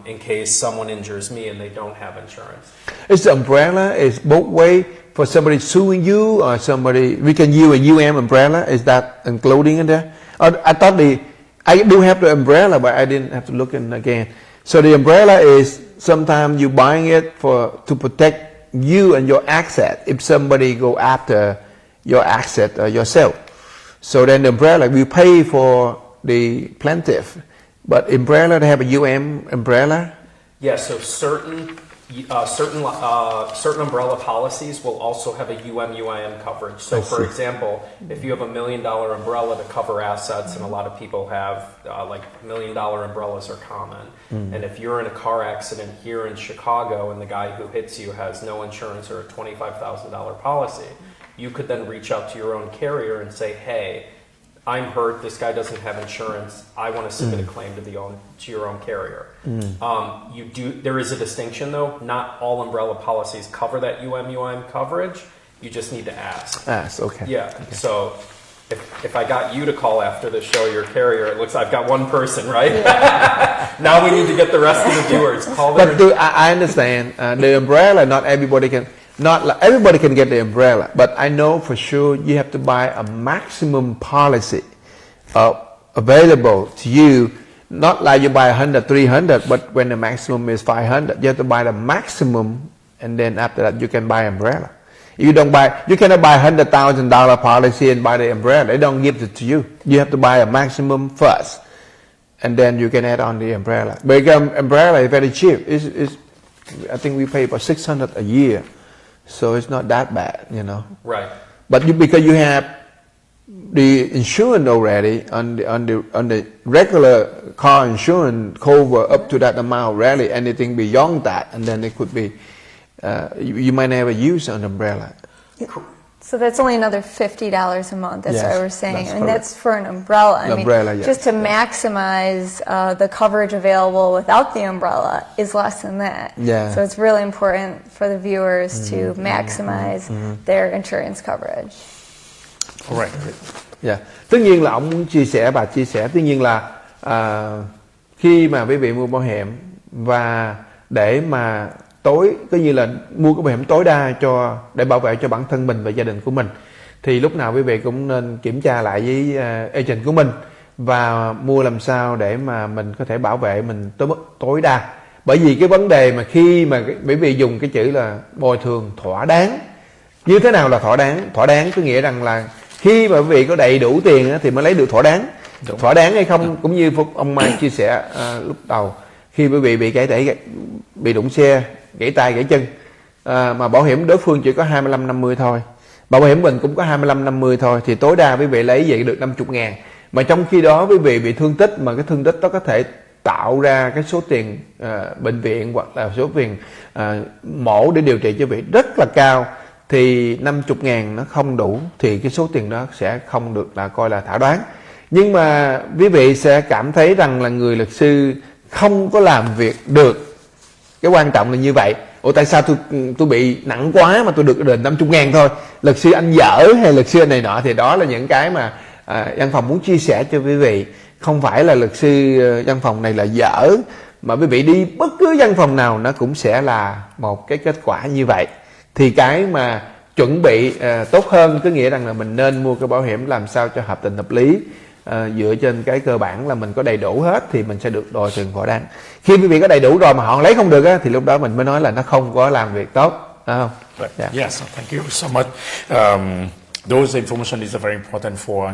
in case someone injures me and they don't have insurance. Is the umbrella is both way for somebody suing you or somebody we can use a umbrella? Is that including in there? Or I thought I do have the umbrella, but I didn't have to look in again. So the umbrella is sometimes you buying it to protect you and your asset if somebody go after your asset or yourself. So then the umbrella will pay for the plaintiff, but umbrella they have a umbrella. Yeah, so certain umbrella policies will also have a UIM coverage. So for example, if you have $1 million umbrella to cover assets, and a lot of people have like $1 million umbrellas are common. And if you're in a car accident here in Chicago and the guy who hits you has no insurance or a $25,000 policy, you could then reach out to your own carrier and say, hey, I'm hurt, this guy doesn't have insurance, I want to submit a claim to your own carrier. There is a distinction though, not all umbrella policies cover that UIM coverage, you just need to ask. Okay. Yeah, okay. So if I got you to call after the show your carrier, it looks I've got one person, right? Now we need to get the rest of the viewers. Call them. But I understand the umbrella, not everybody can get the umbrella, but I know for sure you have to buy a maximum policy available to you. Not like you buy 100, 300, but when the maximum is 500, you have to buy the maximum, and then after that you can buy umbrella. If you cannot buy $100,000 policy and buy the umbrella. They don't give it to you. You have to buy a maximum first, and then you can add on the umbrella. But umbrella is very cheap. I think we pay about $600 a year, so it's not that bad, you know. Right. But because you have the insurance already on the regular car insurance cover up to that amount, rarely anything beyond that, and then it could be you might never use an umbrella. So that's only another $50 a month. That's Yes, what we're saying. that's I mean, correct. that's for an umbrella. I mean, Umbrella, yes. just to maximize the coverage available without the umbrella is less than that. Yeah. So it's really important for the viewers to maximize their insurance coverage. Correct. Yeah. Tất nhiên là ông muốn chia sẻ, bà chia sẻ. Tất nhiên là khi mà quý vị mua bảo hiểm và để mà coi như là mua cái bảo hiểm tối đa để bảo vệ cho bản thân mình và gia đình của mình, thì lúc nào quý vị cũng nên kiểm tra lại với agent của mình và mua làm sao để mà mình có thể bảo vệ mình tới mức tối đa. Bởi vì cái vấn đề mà khi mà quý vị dùng cái chữ là bồi thường thỏa đáng, như thế nào là thỏa đáng? Thỏa đáng có nghĩa rằng là khi mà quý vị có đầy đủ tiền thì mới lấy được thỏa đáng. Thỏa đáng hay không, cũng như ông Mai chia sẻ lúc đầu, khi quý vị bị đụng xe, gãy tay gãy chân, mà bảo hiểm đối phương chỉ có 25-50 thôi, bảo hiểm mình cũng có 25-50 thôi, thì tối đa quý vị lấy vậy được 50.000. Mà trong khi đó quý vị bị thương tích, mà cái thương tích đó có thể tạo ra cái số tiền bệnh viện hoặc là số tiền mổ để điều trị cho quý vị rất là cao, thì 50.000 nó không đủ, thì cái số tiền đó sẽ không được là coi là thỏa đáng. Nhưng mà quý vị sẽ cảm thấy rằng là người luật sư không có làm việc được. Cái quan trọng là như vậy. Ủa tại sao tôi bị nặng quá mà tôi được đền 50.000 thôi? Luật sư anh dở hay luật sư anh này nọ? Thì đó là những cái mà văn phòng muốn chia sẻ cho quý vị. Không phải là luật sư văn phòng này là dở, mà quý vị đi bất cứ văn phòng nào nó cũng sẽ là một cái kết quả như vậy. Thì cái mà chuẩn bị tốt hơn có nghĩa rằng là mình nên mua cái bảo hiểm làm sao cho hợp tình hợp lý, dựa trên cái cơ bản là mình có đầy đủ hết thì mình sẽ được bồi thường thỏa đáng. Khi quý vị có đầy đủ rồi mà họ lấy không được thì lúc đó mình mới nói là nó không có làm việc tốt, phải không? Yeah. Yes, thank you so much. Those information is very important for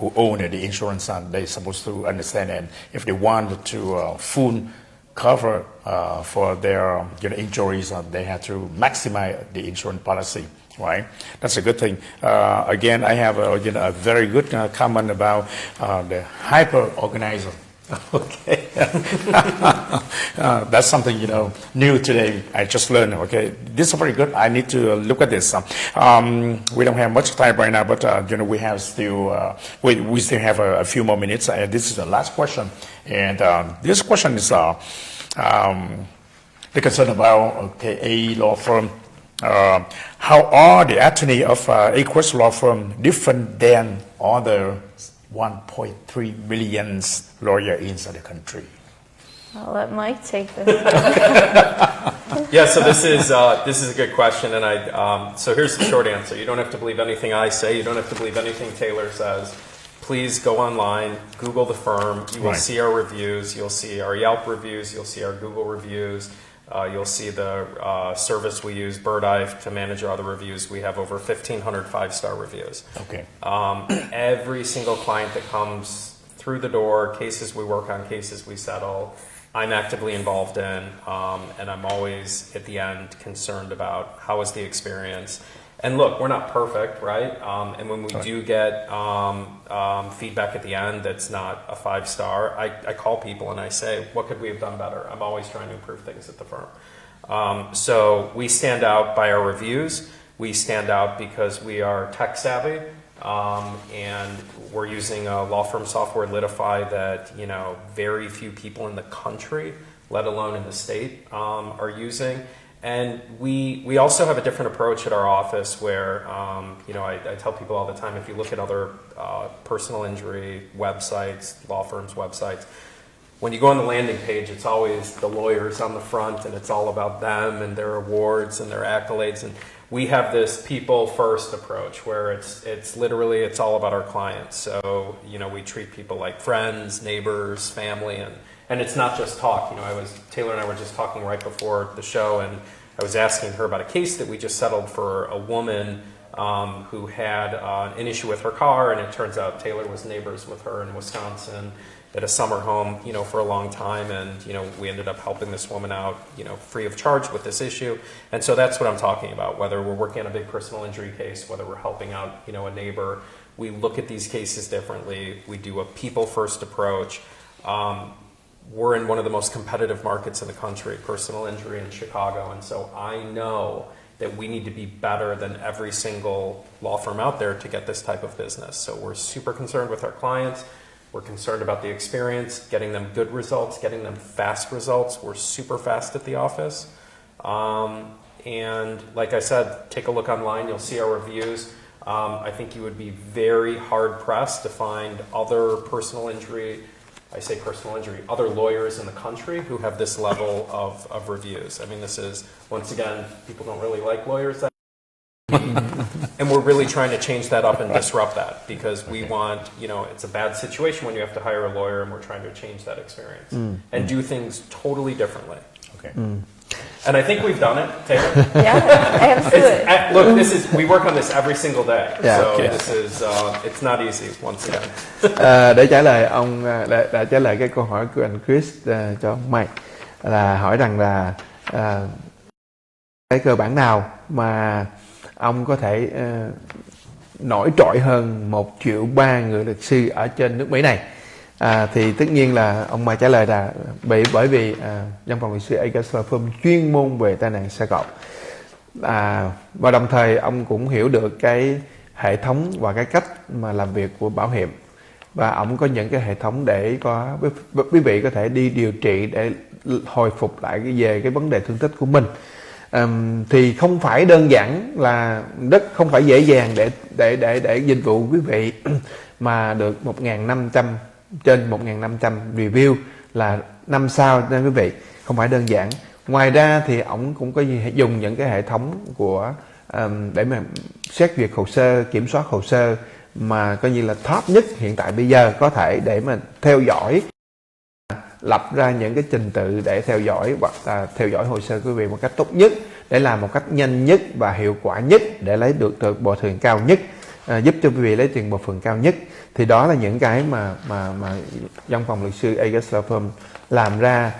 who own the insurance, and they're supposed to understand. And if they want to full cover for their injuries, they have to maximize the insurance policy. Right, that's a good thing. Again, I have a very good comment about the hyper organizer. Okay, that's something new today. I just learned. Okay, this is very good. I need to look at this. We don't have much time right now, but we have still we still have a few more minutes. And this is the last question, and this question is the concern about a law firm. How are the attorney of Equus law firm different than other 1.3 million lawyers in the country? I'll let Mike take this. Yeah, so this is a good question, and so here's the short answer. You don't have to believe anything I say. You don't have to believe anything Taylor says. Please go online, Google the firm. You will see our reviews. You'll see our Yelp reviews. You'll see our Google reviews. You'll see the service we use, Birdive, to manage our other reviews. We have over 1,500 five-star reviews. Okay. Every single client that comes through the door, cases we work on, cases we settle, I'm actively involved in, and I'm always, at the end, concerned about how is the experience. And look, we're not perfect, right? And when we do get feedback at the end that's not a 5-star, I call people and I say, what could we have done better? I'm always trying to improve things at the firm. So we stand out by our reviews. We stand out because we are tech savvy, and we're using a law firm software, Litify, that very few people in the country, let alone in the state, are using. And we also have a different approach at our office where, I tell people all the time, if you look at other personal injury websites, law firms' websites, when you go on the landing page, it's always the lawyers on the front, and it's all about them and their awards and their accolades. And we have this people-first approach where it's literally, it's all about our clients. So, we treat people like friends, neighbors, family, and it's not just talk. Taylor and I were just talking right before the show, and I was asking her about a case that we just settled for a woman who had an issue with her car, and it turns out Taylor was neighbors with her in Wisconsin, at a summer home, for a long time, and we ended up helping this woman out, free of charge with this issue. And so that's what I'm talking about. Whether we're working on a big personal injury case, whether we're helping out, a neighbor, we look at these cases differently. We do a people-first approach. We're in one of the most competitive markets in the country, personal injury in Chicago, and so I know that we need to be better than every single law firm out there to get this type of business. So we're super concerned with our clients. We're concerned about the experience, getting them good results, getting them fast results. We're super fast at the office. And like I said, take a look online. You'll see our reviews. I think you would be very hard-pressed to find other other lawyers in the country who have this level of reviews. I mean, this is, once again, people don't really like lawyers that and we're really trying to change that up and disrupt that, because we want, it's a bad situation when you have to hire a lawyer, and we're trying to change that experience and do things totally differently. Okay. And I think we've done it, Taylor. Yeah, absolutely. Look, we work on this every single day. Yeah, so okay. this is, it's not easy, once again. Để trả lời đã trả lời cái câu hỏi của anh Chris cho ông Mike, là hỏi rằng là cái cơ bản nào mà ông có thể nổi trội hơn 1,3 triệu người luật sư ở trên nước Mỹ này. Thì tất nhiên là ông Mike trả lời là bởi vì văn phòng luật sư Agas Law Firm chuyên môn về tai nạn xe cộ, và đồng thời ông cũng hiểu được cái hệ thống và cái cách mà làm việc của bảo hiểm, và ông có những cái hệ thống để có quý vị có thể đi điều trị để hồi phục lại về cái vấn đề thương tích của mình. Thì không phải đơn giản là không phải dễ dàng để dịch vụ quý vị mà được 1.500 trên 1.500 review là 5 sao nên quý vị, không phải đơn giản. Ngoài ra thì ổng cũng có dùng những cái hệ thống của để mà xét duyệt hồ sơ, kiểm soát hồ sơ mà coi như là top nhất hiện tại bây giờ có thể, để mà theo dõi, lập ra những cái trình tự để theo dõi hoặc là theo dõi hồ sơ quý vị một cách tốt nhất, để làm một cách nhanh nhất và hiệu quả nhất để lấy được bồi thường cao nhất, giúp cho quý vị lấy tiền bồi thường cao nhất. Thì đó là những cái mà văn phòng luật sư Agas Law Firm làm ra.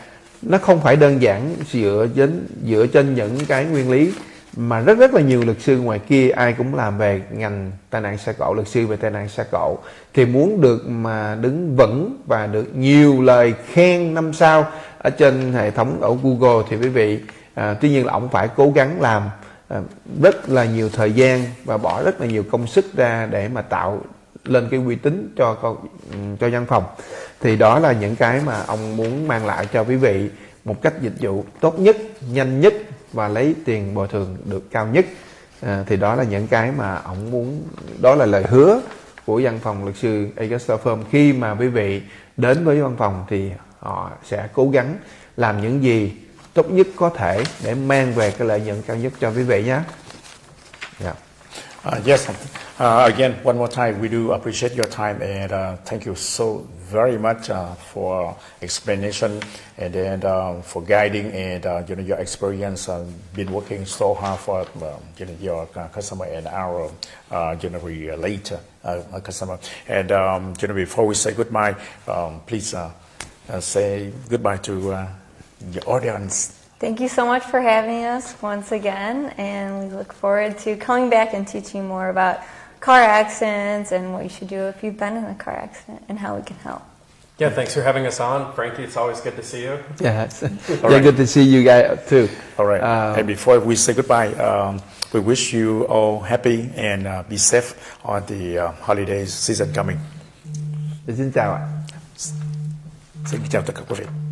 Nó không phải đơn giản dựa trên những cái nguyên lý mà rất là nhiều luật sư ngoài kia ai cũng làm về ngành tai nạn xe cộ, luật sư về tai nạn xe cộ thì muốn được mà đứng vững và được nhiều lời khen 5 sao ở trên hệ thống ở Google thì quý vị, tuy nhiên là ông phải cố gắng làm rất là nhiều thời gian và bỏ rất là nhiều công sức ra để mà tạo lên cái uy tín cho văn phòng. Thì đó là những cái mà ông muốn mang lại cho quý vị một cách dịch vụ tốt nhất, nhanh nhất và lấy tiền bồi thường được cao nhất. Thì đó là những cái mà ông muốn, đó là lời hứa của văn phòng luật sư Agas Law Firm. Khi mà quý vị đến với văn phòng thì họ sẽ cố gắng làm những gì tốt nhất có thể để mang về cái lợi nhuận cao nhất cho quý vị nhé. Yeah. Yes. Again, one more time, we do appreciate your time, and thank you so very much for explanation, and then for guiding, and your experience. Been working so hard for your customer and our relate customer. And before we say goodbye, please say goodbye to your audience. Thank you so much for having us once again, and we look forward to coming back and teaching more about car accidents and what you should do if you've been in a car accident and how we can help. Yeah, thanks for having us on. Frankie, it's always good to see you. Yeah, right. Good to see you guys too. All right. And before we say goodbye, we wish you all happy and be safe on the holiday season coming. Xin chào ạ. Xin chào tất cả quý vị.